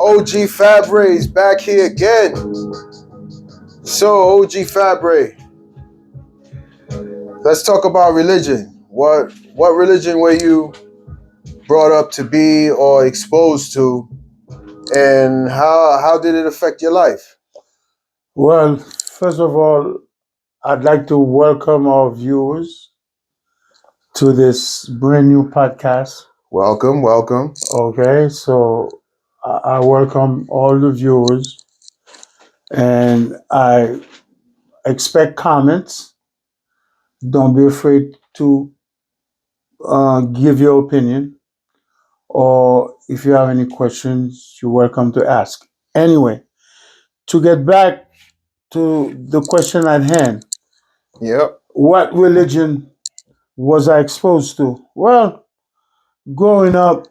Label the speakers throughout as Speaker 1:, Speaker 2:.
Speaker 1: OG Fabre is back here again. So, OG Fabre, let's talk about religion. What religion were you brought up to be or exposed to, and how did it affect your life?
Speaker 2: Well, first of all, I'd like to welcome our viewers to this brand new podcast.
Speaker 1: Welcome, welcome.
Speaker 2: Okay, so I welcome all the viewers and I expect comments. Don't be afraid to give your opinion, or if you have any questions, you're welcome to ask. Anyway, to get back to the question at hand,
Speaker 1: Yep.
Speaker 2: what religion was I exposed to? Well, growing up,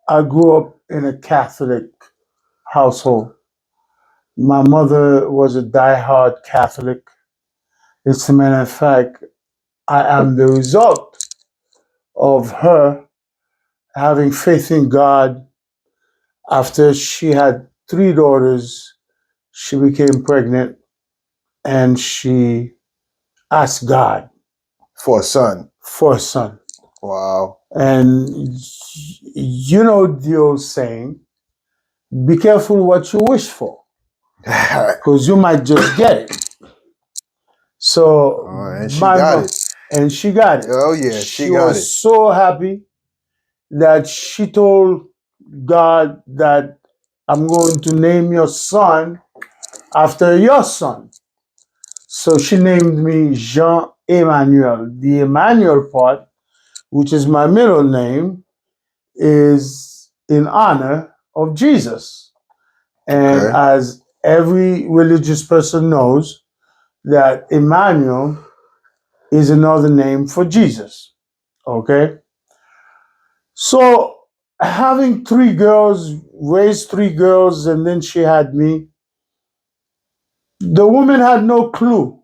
Speaker 2: I grew up in a Catholic household. My mother was a die-hard Catholic. As a matter of fact, I am the result of her having faith in God. After she had three daughters, she became pregnant and she asked God
Speaker 1: For a son.
Speaker 2: for a son.
Speaker 1: Wow.
Speaker 2: And you know the old saying, be careful what you wish for, because you might just get it. So
Speaker 1: And she
Speaker 2: my
Speaker 1: got
Speaker 2: mom,
Speaker 1: it.
Speaker 2: and she got it.
Speaker 1: Oh yeah, she
Speaker 2: She
Speaker 1: got
Speaker 2: was
Speaker 1: it.
Speaker 2: so happy that she told God that I'm going to name your son after your son. So she named me Jean Emmanuel. The Emmanuel part, which is my middle name, is in honor of Jesus. And
Speaker 1: Okay.
Speaker 2: as every religious person knows, that Emmanuel is another name for Jesus. Okay? So having three girls, raised three girls, and then she had me, the woman had no clue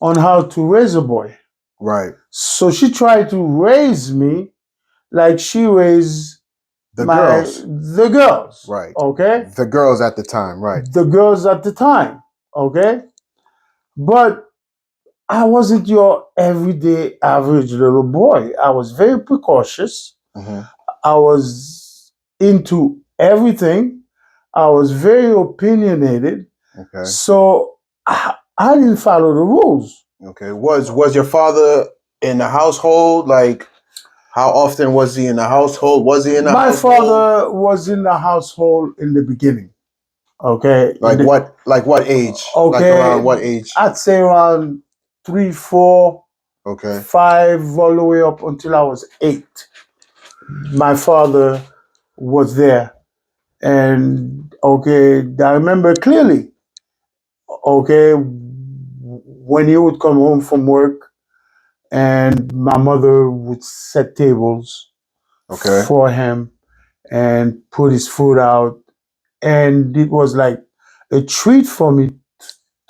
Speaker 2: on how to raise a boy.
Speaker 1: Right.
Speaker 2: So she tried to raise me like she raised
Speaker 1: The girls.
Speaker 2: the girls.
Speaker 1: Right.
Speaker 2: Okay?
Speaker 1: The girls at the time. Right.
Speaker 2: The girls at the time. Okay? But I wasn't your everyday average little boy. I was very precautious.
Speaker 1: Mm-hmm.
Speaker 2: I was into everything. I was very opinionated.
Speaker 1: Okay.
Speaker 2: So I didn't follow the rules.
Speaker 1: Okay. Was your father in the household? Like, how often was he in the household? Was he in the
Speaker 2: My
Speaker 1: household?
Speaker 2: father was in the household in the beginning. Okay.
Speaker 1: Like what? Like what age? Like
Speaker 2: Okay.
Speaker 1: around what age?
Speaker 2: I'd say around 3, 4,
Speaker 1: Okay.
Speaker 2: 5, all the way up until I was 8. My father was there. And okay, I remember clearly, okay, when he would come home from work and my mother would set tables
Speaker 1: Okay.
Speaker 2: for him and put his food out. And it was like a treat for me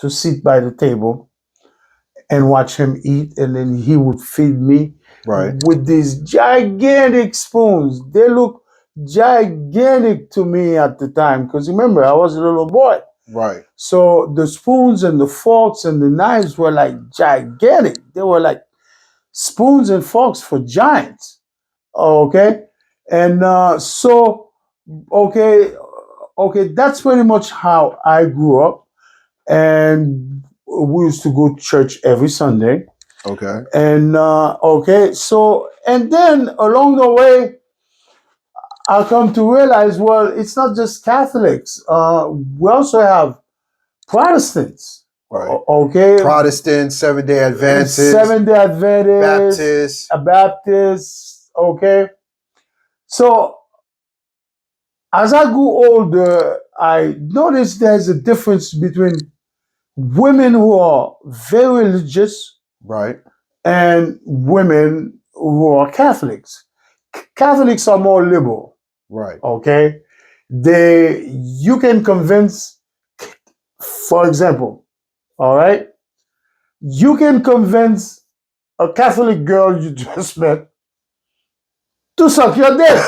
Speaker 2: to sit by the table and watch him eat. And then he would feed me
Speaker 1: Right.
Speaker 2: with these gigantic spoons. They look gigantic to me at the time because remember, I was a little boy.
Speaker 1: Right.
Speaker 2: So the spoons and the forks and the knives were like gigantic. They were like spoons and forks for giants. Okay. And okay, okay, that's pretty much how I grew up. And we used to go to church every Sunday.
Speaker 1: Okay.
Speaker 2: And okay, so, and then along the way, I come to realize, well, it's not just Catholics. We also have Protestants.
Speaker 1: Right.
Speaker 2: Okay.
Speaker 1: Protestant, Seventh-day Adventists,
Speaker 2: Seventh-day Adventists,
Speaker 1: Baptists.
Speaker 2: a Baptist. Okay. So as I grew older, I noticed there's a difference between women who are very religious
Speaker 1: Right.
Speaker 2: and women who are Catholics. Catholics are more liberal.
Speaker 1: Right.
Speaker 2: Okay. You can convince, for example, all right, you can convince a Catholic girl you just met to suck your dick.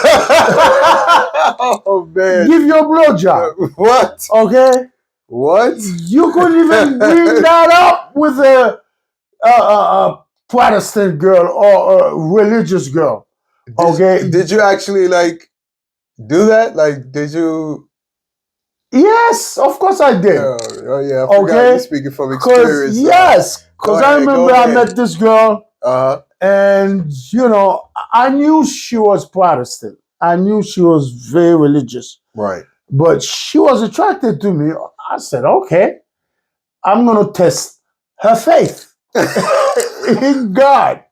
Speaker 1: Oh man.
Speaker 2: Give you a blowjob.
Speaker 1: What?
Speaker 2: Okay?
Speaker 1: What?
Speaker 2: You couldn't even bring that up with a Protestant girl or a religious girl. Okay?
Speaker 1: Did you actually like do that? Like, did you?
Speaker 2: Yes, of course I did.
Speaker 1: Oh yeah, I forgot
Speaker 2: Okay?
Speaker 1: you're speaking from
Speaker 2: Because,
Speaker 1: experience.
Speaker 2: yes,
Speaker 1: Go
Speaker 2: because I
Speaker 1: ahead,
Speaker 2: remember
Speaker 1: go
Speaker 2: I
Speaker 1: ahead.
Speaker 2: met this girl.
Speaker 1: Uh-huh.
Speaker 2: And, you know, I knew she was Protestant. I knew she was very religious.
Speaker 1: Right.
Speaker 2: But she was attracted to me. I said, okay, I'm going to test her faith in God.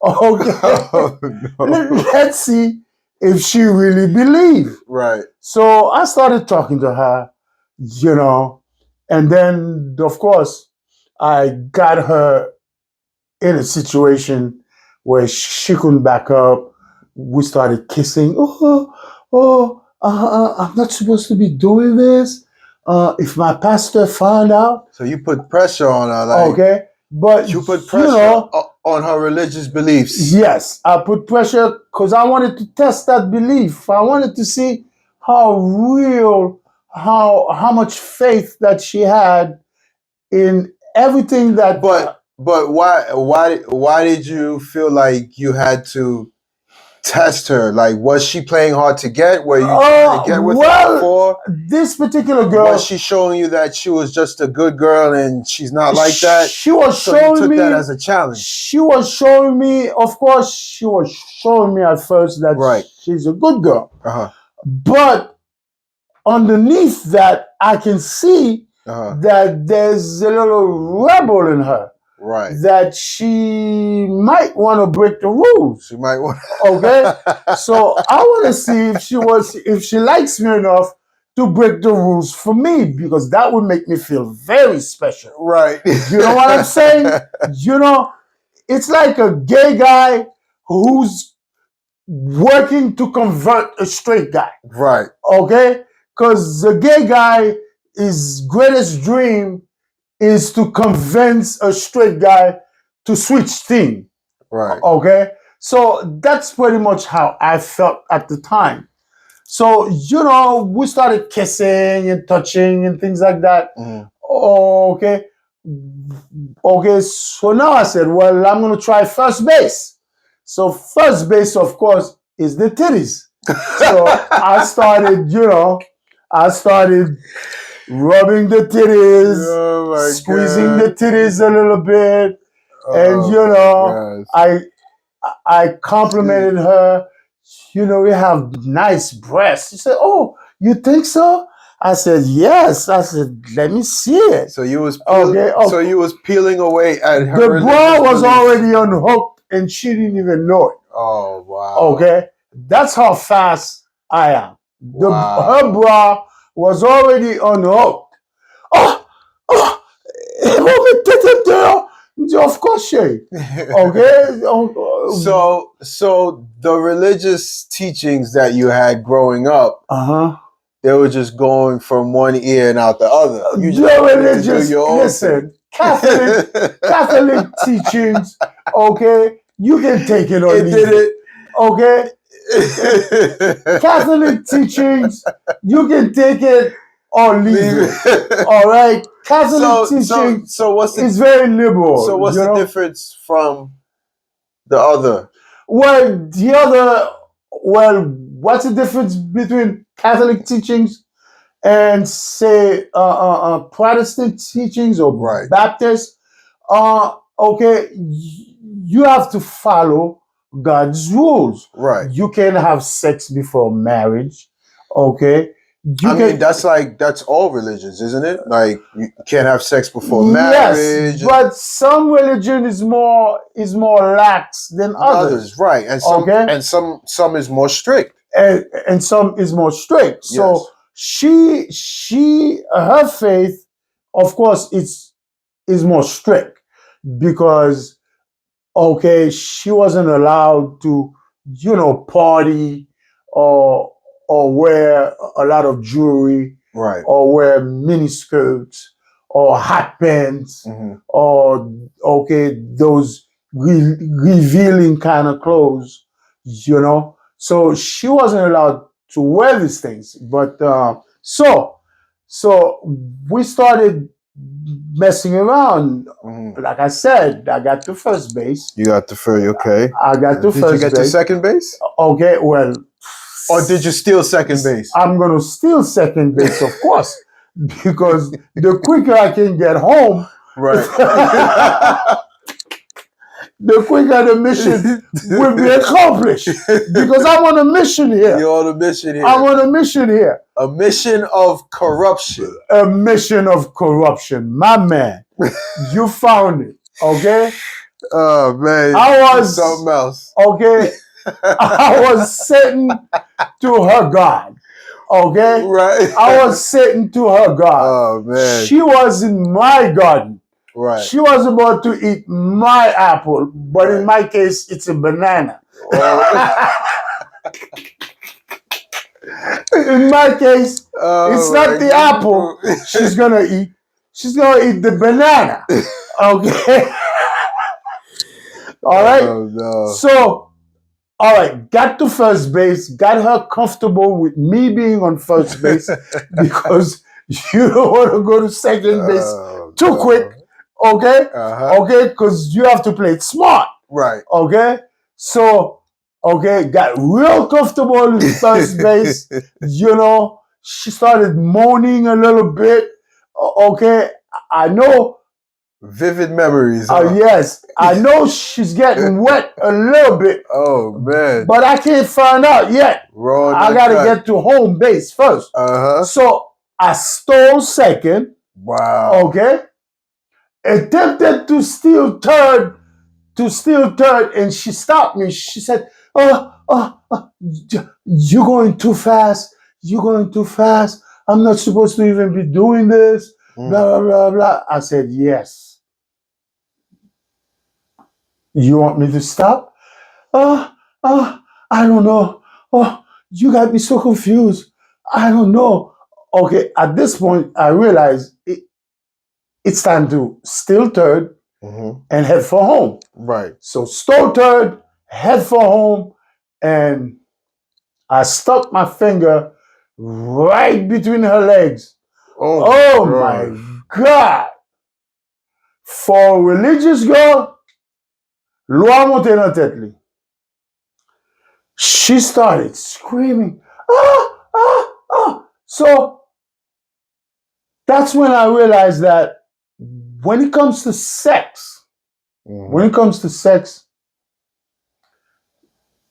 Speaker 2: Okay.
Speaker 1: Oh, no.
Speaker 2: Let's see if she really believed.
Speaker 1: Right.
Speaker 2: So I started talking to her, you know, and then, of course, I got her in a situation where she couldn't back up. We started kissing. I'm not supposed to be doing this. If my pastor found out,
Speaker 1: So you put pressure on her, like
Speaker 2: okay. But
Speaker 1: you put
Speaker 2: you
Speaker 1: pressure
Speaker 2: know,
Speaker 1: on her religious beliefs.
Speaker 2: yes, I put pressure because I wanted to test that belief. I wanted to see how real, how much faith that she had in everything that.
Speaker 1: But why did you feel like you had to test her? Like, was she playing hard to get? Were you trying to get with her before?
Speaker 2: This particular girl,
Speaker 1: Was she showing you that she was just a good girl and she's not like that?
Speaker 2: She was
Speaker 1: So
Speaker 2: showing
Speaker 1: you took
Speaker 2: me
Speaker 1: that as a challenge.
Speaker 2: She was showing me, of course, she was showing me at first that
Speaker 1: Right.
Speaker 2: she's a good girl.
Speaker 1: Uh-huh.
Speaker 2: But underneath that, I can see that there's a little rebel in her.
Speaker 1: Right.
Speaker 2: That she might want to break the rules.
Speaker 1: She might want.
Speaker 2: Okay. So I want to see if she likes me enough to break the rules for me, because that would make me feel very special.
Speaker 1: Right.
Speaker 2: You know what I'm saying? You know, it's like a gay guy who's working to convert a straight guy.
Speaker 1: Right.
Speaker 2: Okay? Because the gay guy, his greatest dream is to convince a straight guy to switch team.
Speaker 1: Right.
Speaker 2: Okay? So that's pretty much how I felt at the time. So, you know, we started kissing and touching and things like that.
Speaker 1: Mm-hmm.
Speaker 2: Okay. Okay, so now I said, well, I'm going to try first base. So first base, of course, is the titties. So I started, I started rubbing the titties, squeezing the titties a little bit. And, I complimented her. You have nice breasts. She said, oh, you think so? I said, yes. I said, let me see it.
Speaker 1: So you was so you was peeling away at her.
Speaker 2: The bra was already unhooked and she didn't even know it.
Speaker 1: Oh, wow.
Speaker 2: Okay. That's how fast I am. Her bra was already unhooked. Of course she. Okay.
Speaker 1: So the religious teachings that you had growing up, they were just going from one ear and out the other. You just wanted to do your own thing.
Speaker 2: Catholic teachings, okay, you can take it or leave it. Okay? Catholic teachings, you can take it or leave it. All right? Catholic teaching is very liberal.
Speaker 1: So what's the difference from the other?
Speaker 2: Well, what's the difference between Catholic teachings and, say, Protestant teachings or Baptist? Okay, you have to follow God's rules.
Speaker 1: Right.
Speaker 2: You can have sex before marriage. Okay.
Speaker 1: That's all religions, isn't it? Like, you can't have sex before marriage.
Speaker 2: Yes, but some religion is more lax than others.
Speaker 1: Right. And some is more strict.
Speaker 2: And some is more strict. So her faith, of course, is more strict because, okay, she wasn't allowed to, party or wear a lot of jewelry,
Speaker 1: right,
Speaker 2: or wear mini skirts or hot pants, or, okay, those revealing kind of clothes, So she wasn't allowed to wear these things. But so we started messing around. Like I said, I got to first base.
Speaker 1: You got to first, okay.
Speaker 2: I got to first base.
Speaker 1: Did you get to second base?
Speaker 2: Okay, well.
Speaker 1: Or did you steal second base?
Speaker 2: I'm going to steal second base, of course, because the quicker I can get home,
Speaker 1: right.
Speaker 2: The quicker the mission will be accomplished. Because I'm on a mission here.
Speaker 1: You're on a mission here.
Speaker 2: I'm on a mission here.
Speaker 1: A mission of corruption.
Speaker 2: A mission of corruption. My man, you found it, okay?
Speaker 1: Oh, man.
Speaker 2: I was
Speaker 1: something else.
Speaker 2: Okay. I was sitting to her God. Okay?
Speaker 1: Right.
Speaker 2: I was sitting to her God.
Speaker 1: Oh, man.
Speaker 2: She was in my garden.
Speaker 1: Right.
Speaker 2: She was about to eat my apple, but in my case, it's a banana. Oh. In my case, it's not the apple she's gonna eat. She's gonna eat the banana. Okay. All right.
Speaker 1: Oh, no.
Speaker 2: So, all right, got to first base, got her comfortable with me being on first base because you don't want to go to second base too quick. Okay? Okay, because you have to play it smart.
Speaker 1: Right.
Speaker 2: Okay? So, okay, got real comfortable in first base. You know, she started moaning a little bit. Okay, I know.
Speaker 1: Vivid memories.
Speaker 2: Yes, I know she's getting wet a little bit.
Speaker 1: Oh, man.
Speaker 2: But I can't find out yet. I got to get to home base first. So I stole second.
Speaker 1: Wow.
Speaker 2: Okay. Attempted to steal third, and she stopped me. She said, you're going too fast. You're going too fast. I'm not supposed to even be doing this. Blah, blah, blah, blah. I said, yes. You want me to stop? I don't know. Oh, you got me so confused. I don't know. Okay, at this point, I realized it's time to steal third and head for home.
Speaker 1: Right.
Speaker 2: So stole third, head for home, and I stuck my finger right between her legs. Oh my God. For a religious girl, loi monte dans tête li. She started screaming. So that's when I realized that when it comes to sex,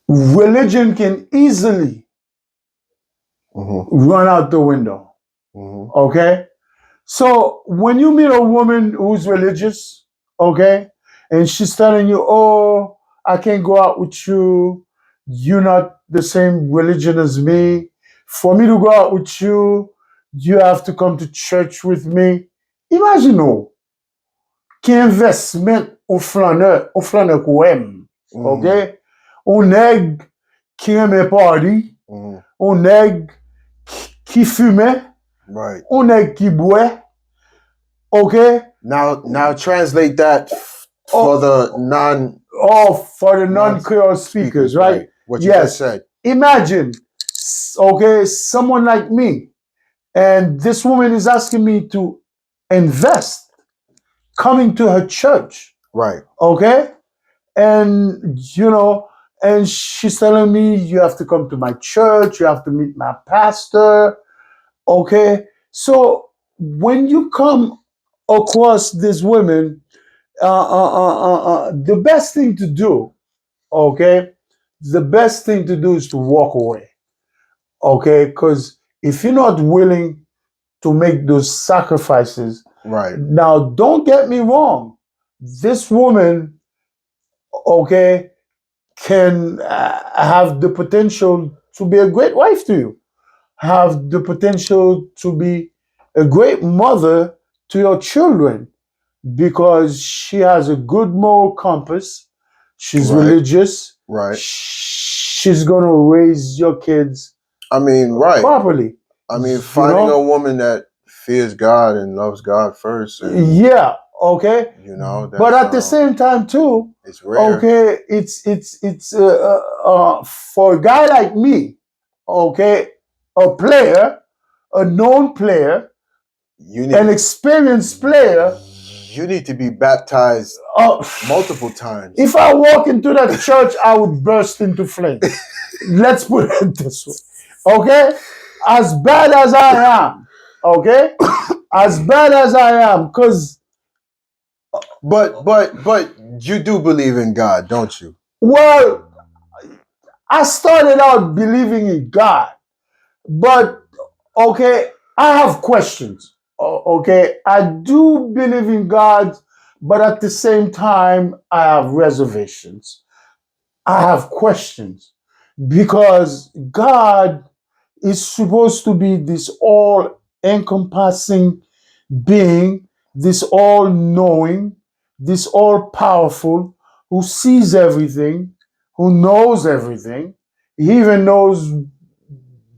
Speaker 2: religion can easily run out the window. Okay? So when you meet a woman who's religious, okay, and she's telling you, oh, I can't go out with you, you're not the same religion as me. For me to go out with you, you have to come to church with me. Imagine quel investment au flaneur qu'on aime, ok? On nègre qui aimait party, on nègre qui fumait,
Speaker 1: right?
Speaker 2: On nègre qui boit, okay?
Speaker 1: Now translate that for the
Speaker 2: non-Creole speakers, right?
Speaker 1: What you just said.
Speaker 2: Imagine, okay, someone like me, and this woman is asking me to invest coming to her church.
Speaker 1: Right.
Speaker 2: Okay? And, and she's telling me, you have to come to my church, you have to meet my pastor. Okay? So when you come across this woman, the best thing to do, okay? The best thing to do is to walk away. Okay? Because if you're not willing to make those sacrifices,
Speaker 1: right.
Speaker 2: Now, don't get me wrong. This woman, okay, can have the potential to be a great wife to you, have the potential to be a great mother to your children because she has a good moral compass. She's religious.
Speaker 1: Right.
Speaker 2: She's going to raise your kids properly.
Speaker 1: I mean, finding a woman that fears God and loves God first.
Speaker 2: Yeah. Okay,
Speaker 1: That's,
Speaker 2: but at the same time too,
Speaker 1: it's rare.
Speaker 2: Okay, it's for a guy like me, okay, a player, a known player, an experienced player.
Speaker 1: You need to be baptized multiple times.
Speaker 2: If I walk into that church, I would burst into flames. Let's put it this way, okay? As bad as I am, okay, as bad as I am, because.
Speaker 1: But you do believe in God, don't you?
Speaker 2: Well, I started out believing in God, but okay, I have questions. Okay, I do believe in God, but at the same time, I have reservations. I have questions because God is supposed to be this all encompassing being, this all knowing, this all powerful, who sees everything, who knows everything. He even knows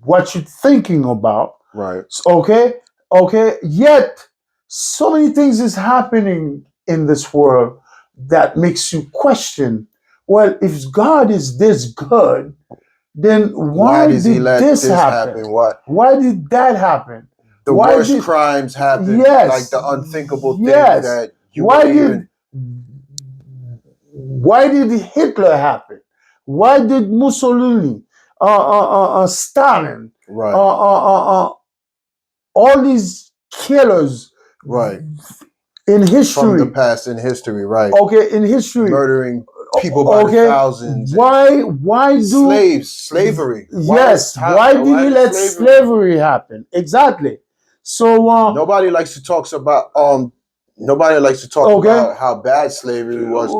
Speaker 2: what you're thinking about.
Speaker 1: Right.
Speaker 2: Okay. Okay. Yet, so many things is happening in this world that makes you question. Well, if God is this good, then why
Speaker 1: does
Speaker 2: did
Speaker 1: he let
Speaker 2: this happen? Why did that happen?
Speaker 1: The worst crimes happen.
Speaker 2: Yes.
Speaker 1: Like the unthinkable things
Speaker 2: Yes.
Speaker 1: that you
Speaker 2: Why did Hitler happen? Why did Mussolini, Stalin,
Speaker 1: Right.
Speaker 2: All these killers,
Speaker 1: Right.
Speaker 2: in history,
Speaker 1: from the past, in history, right?
Speaker 2: Okay, in history,
Speaker 1: murdering people by the thousands.
Speaker 2: Why do
Speaker 1: slavery?
Speaker 2: Yes. Why did he let slavery happen? Exactly. So
Speaker 1: nobody likes to talk about about how bad slavery was.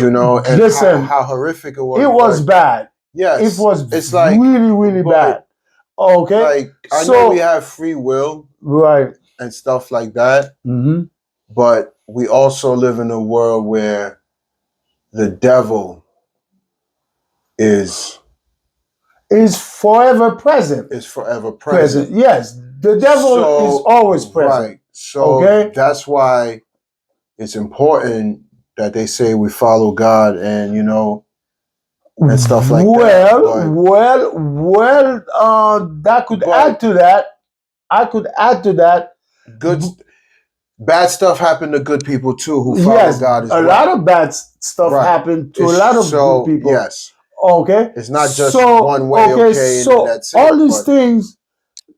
Speaker 1: And
Speaker 2: listen,
Speaker 1: how horrific it was.
Speaker 2: It was bad.
Speaker 1: Yes,
Speaker 2: It's like really bad. Okay.
Speaker 1: Like I know we have free will,
Speaker 2: right,
Speaker 1: and stuff like that.
Speaker 2: Mm-hmm.
Speaker 1: But we also live in a world where the devil is forever present.
Speaker 2: Yes, the devil is always present.
Speaker 1: Right. So that's why it's important that they say we follow God and and stuff like that.
Speaker 2: That could add to that. I could add to that.
Speaker 1: Bad stuff happened to good people too who follow God as well.
Speaker 2: A lot of bad stuff happened to a lot of good people.
Speaker 1: Yes.
Speaker 2: Okay.
Speaker 1: It's not just one way. Okay.
Speaker 2: So
Speaker 1: that's
Speaker 2: all these things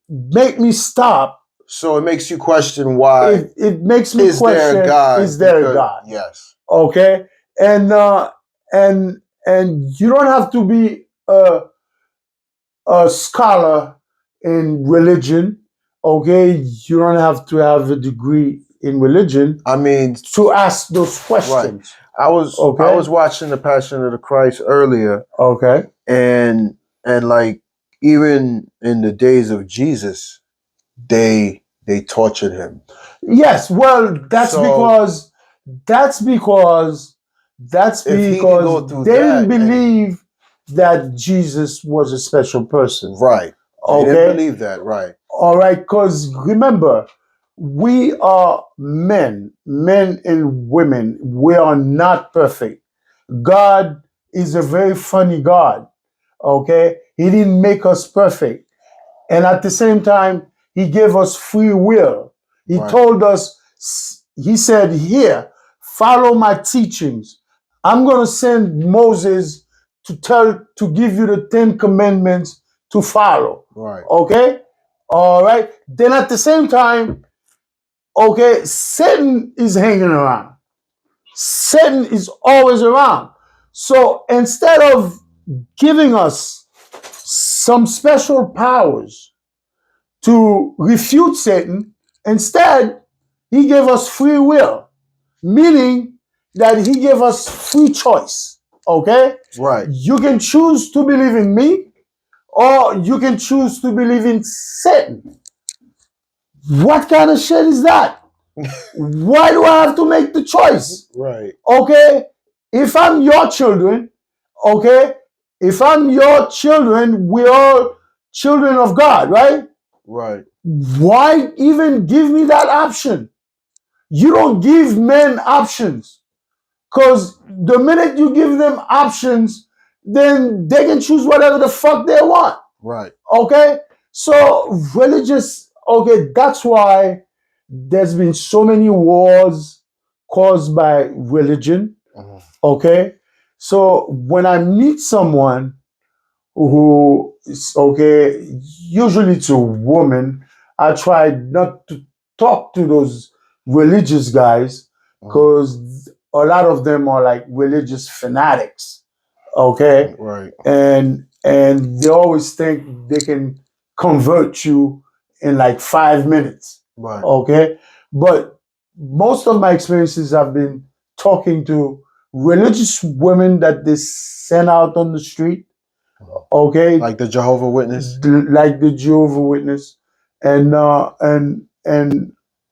Speaker 2: make me stop.
Speaker 1: So it makes you question why.
Speaker 2: It makes me question.
Speaker 1: There a God?
Speaker 2: Is there a God?
Speaker 1: Yes.
Speaker 2: Okay. And you don't have to be a scholar in religion. Okay, you don't have to have a degree in religion.
Speaker 1: I mean,
Speaker 2: to ask those questions.
Speaker 1: Right. I was watching The Passion of the Christ earlier.
Speaker 2: Okay.
Speaker 1: And like even in the days of Jesus, they tortured him. Yes,
Speaker 2: well, that's because they didn't believe that Jesus was a special person.
Speaker 1: Right.
Speaker 2: Okay.
Speaker 1: They didn't believe that, right.
Speaker 2: All right, because remember, we are men and women. We are not perfect. God is a very funny God. Okay? He didn't make us perfect. And at the same time, he gave us free will. He told us, he said, here, follow my teachings. I'm going to send Moses to give you the 10 commandments to follow.
Speaker 1: Right.
Speaker 2: Okay? All right. Then at the same time, okay, Satan is hanging around. Satan is always around. So instead of giving us some special powers to refute Satan, instead, he gave us free will, meaning that he gave us free choice. Okay?
Speaker 1: Right.
Speaker 2: You can choose to believe in me, or you can choose to believe in Satan. What kind of shit is that? Why do I have to make the choice?
Speaker 1: Right.
Speaker 2: Okay? If I'm your children, okay? If I'm your children, we're all children of God, right?
Speaker 1: Right.
Speaker 2: Why even give me that option? you don't give men options. Because the minute you give them options, then they can choose whatever the fuck they want.
Speaker 1: Right.
Speaker 2: Okay? So religious, okay, that's why there's been so many wars caused by religion. Okay? So when I meet someone who is okay, usually it's a woman, I try not to talk to those religious guys because a lot of them are like religious fanatics. Okay?
Speaker 1: Right.
Speaker 2: And they always think they can convert you in like 5 minutes.
Speaker 1: Right.
Speaker 2: Okay? But most of my experiences have been talking to religious women that they send out on the street. Okay,
Speaker 1: Like the Jehovah Witness.
Speaker 2: like the Jehovah Witness, and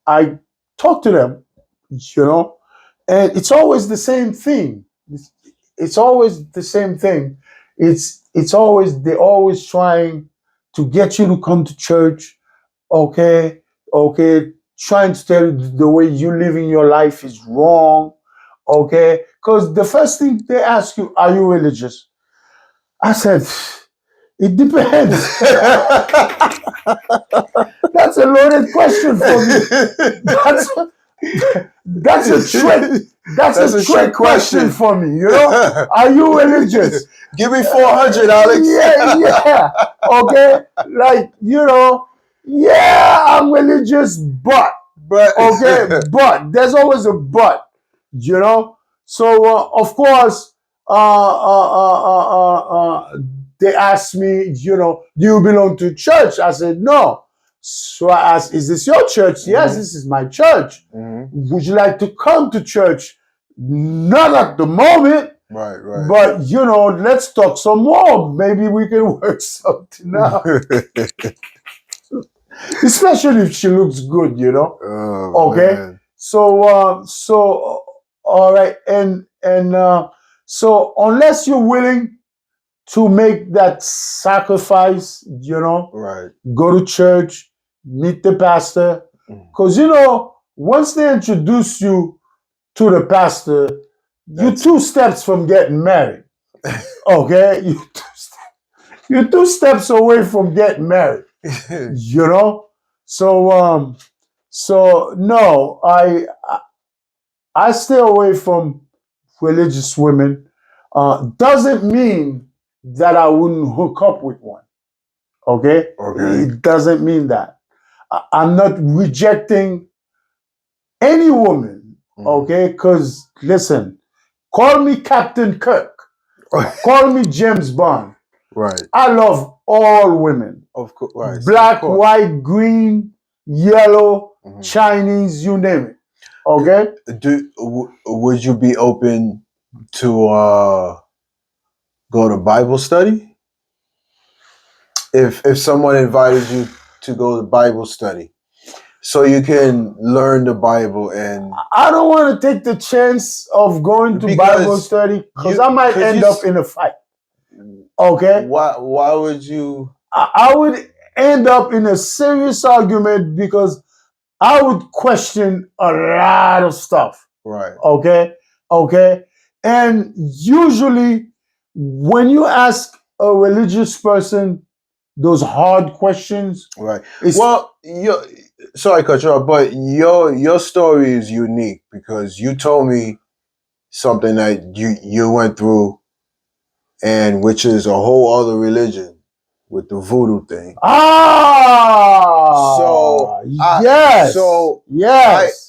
Speaker 2: I talk to them, and it's always the same thing. It's always the same thing. It's always they're always trying to get you to come to church. Okay, trying to tell you the way you living your life is wrong. Okay, because the first thing they ask you, are you religious? I said, it depends. That's a loaded question for me. That's a trick. That's a trick question for me. Are you religious?
Speaker 1: Give me 400, Alex.
Speaker 2: Yeah. Okay, like yeah, I'm religious, but okay, but there's always a but. So of course, they asked me, do you belong to church? I said no. So I asked, is this your church? Yes, this is my church. Would you like to come to church? Not at the moment.
Speaker 1: Right.
Speaker 2: But let's talk some more. Maybe we can work something out. Especially if she looks good,
Speaker 1: Oh,
Speaker 2: okay.
Speaker 1: Man.
Speaker 2: So all right, and so unless you're willing to make that sacrifice,
Speaker 1: Right.
Speaker 2: go to church, meet the pastor, because once they introduce you to the pastor, you're 2 steps from getting married. Okay, you're 2 steps away from getting married. So no, I stay away from religious women. Doesn't mean that I wouldn't hook up with one. Okay? It doesn't mean that. I'm not rejecting any woman. Okay? Because listen, call me Captain Kirk. Call me James Bond.
Speaker 1: Right.
Speaker 2: I love all women.
Speaker 1: Of course. Right.
Speaker 2: Black, white, green, yellow, Chinese, you name it. Okay?
Speaker 1: Would you be open to go to Bible study? If someone invited you to go to Bible study, so you can learn the Bible, and
Speaker 2: I don't want to take the chance of going to Bible study because I might end up in a fight. Okay?
Speaker 1: Why would you?
Speaker 2: I would end up in a serious argument because I would question a lot of stuff.
Speaker 1: Right.
Speaker 2: Okay? And usually when you ask a religious person those hard questions.
Speaker 1: Right. Well, sorry to cut you off, but your story is unique because you told me something that you went through, and which is a whole other religion with the voodoo thing.
Speaker 2: Yes.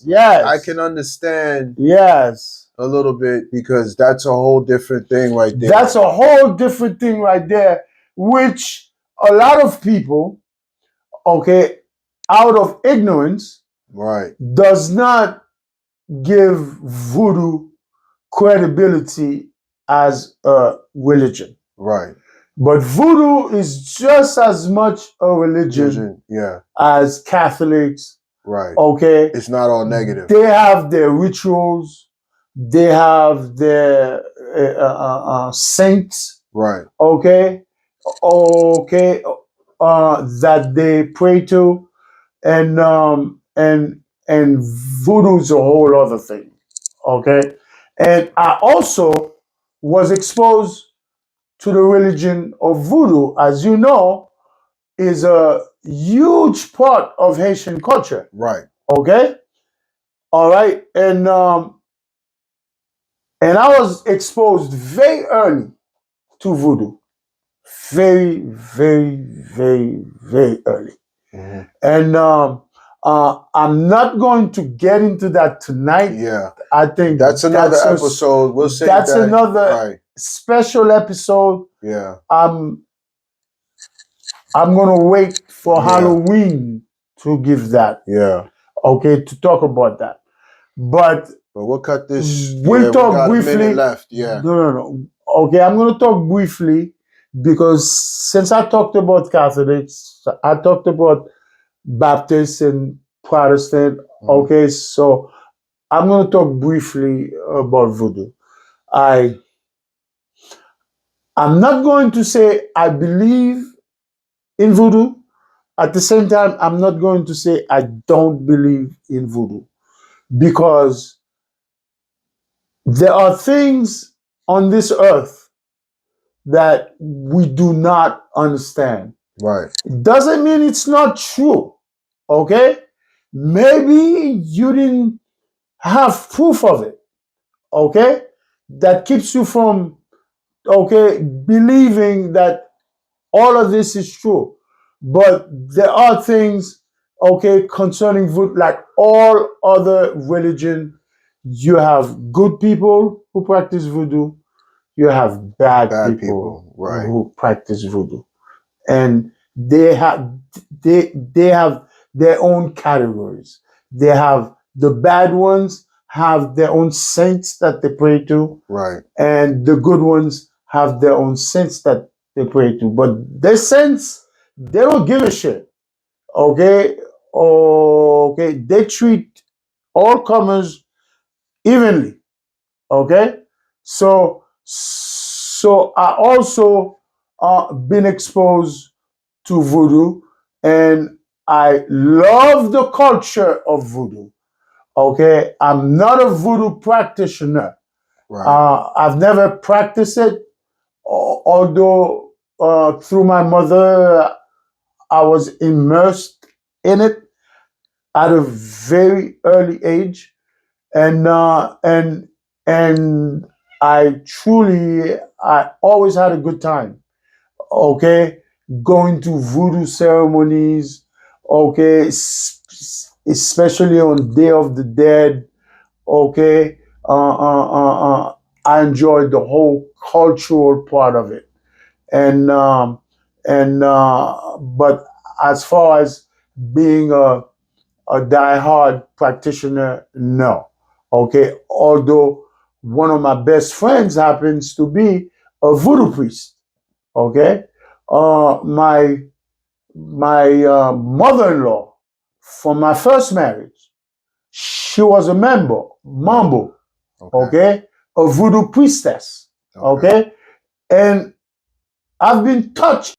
Speaker 1: I can understand.
Speaker 2: Yes.
Speaker 1: A little bit, because that's a whole different thing right there.
Speaker 2: That's a whole different thing right there, which a lot of people, okay, out of ignorance,
Speaker 1: right,
Speaker 2: does not give voodoo credibility as a religion.
Speaker 1: Right.
Speaker 2: But voodoo is just as much a religion as Catholics.
Speaker 1: Right.
Speaker 2: Okay.
Speaker 1: It's not all negative.
Speaker 2: They have their rituals. They have their saints.
Speaker 1: Right.
Speaker 2: Okay. That they pray to, and and voodoo is a whole other thing. Okay, and I also was exposed to the religion of voodoo, as you know, is a huge part of Haitian culture.
Speaker 1: Right.
Speaker 2: Okay, all right, and I was exposed very early to voodoo, very, very, very, very early.
Speaker 1: Mm-hmm.
Speaker 2: And I'm not going to get into that tonight.
Speaker 1: Yeah,
Speaker 2: I think
Speaker 1: that's another episode. We'll say
Speaker 2: that's
Speaker 1: that.
Speaker 2: another special episode.
Speaker 1: Yeah.
Speaker 2: I'm gonna wait for Halloween to give that.
Speaker 1: Yeah.
Speaker 2: Okay, to talk about that. But
Speaker 1: we'll cut this.
Speaker 2: We'll talk
Speaker 1: we got
Speaker 2: briefly.
Speaker 1: A minute left. Yeah.
Speaker 2: No. Okay, I'm gonna talk briefly because since I talked about Catholics, I talked about Baptist and Protestant. Mm-hmm. Okay, so I'm going to talk briefly about voodoo. I'm not going to say I believe in voodoo. At the same time, I'm not going to say I don't believe in voodoo because there are things on this earth that we do not understand.
Speaker 1: Right.
Speaker 2: It doesn't mean it's not true. Okay? Maybe you didn't have proof of it, okay, that keeps you from, okay, believing that all of this is true. But there are things, okay, concerning voodoo, like all other religion. You have good people who practice voodoo. You have bad people
Speaker 1: right,
Speaker 2: who practice voodoo, and they have their own categories. They have the bad ones have their own saints that they pray to,
Speaker 1: right,
Speaker 2: and the good ones have their own saints that they pray to. But their saints, they don't give a shit. Okay, okay, they treat all comers evenly. Okay, so I also been exposed to voodoo, and I love the culture of voodoo. Okay, I'm not a voodoo practitioner.
Speaker 1: right.
Speaker 2: I've never practiced it, although through my mother, I was immersed in it at a very early age, and and I always had a good time. Okay, going to voodoo ceremonies, okay, especially on Day of the Dead, okay. I enjoyed the whole cultural part of it, and but as far as being a diehard practitioner, no. Okay, although one of my best friends happens to be a voodoo priest. Okay, my mother-in-law from my first marriage, she was a mambo, okay, a voodoo priestess, okay, and I've been touched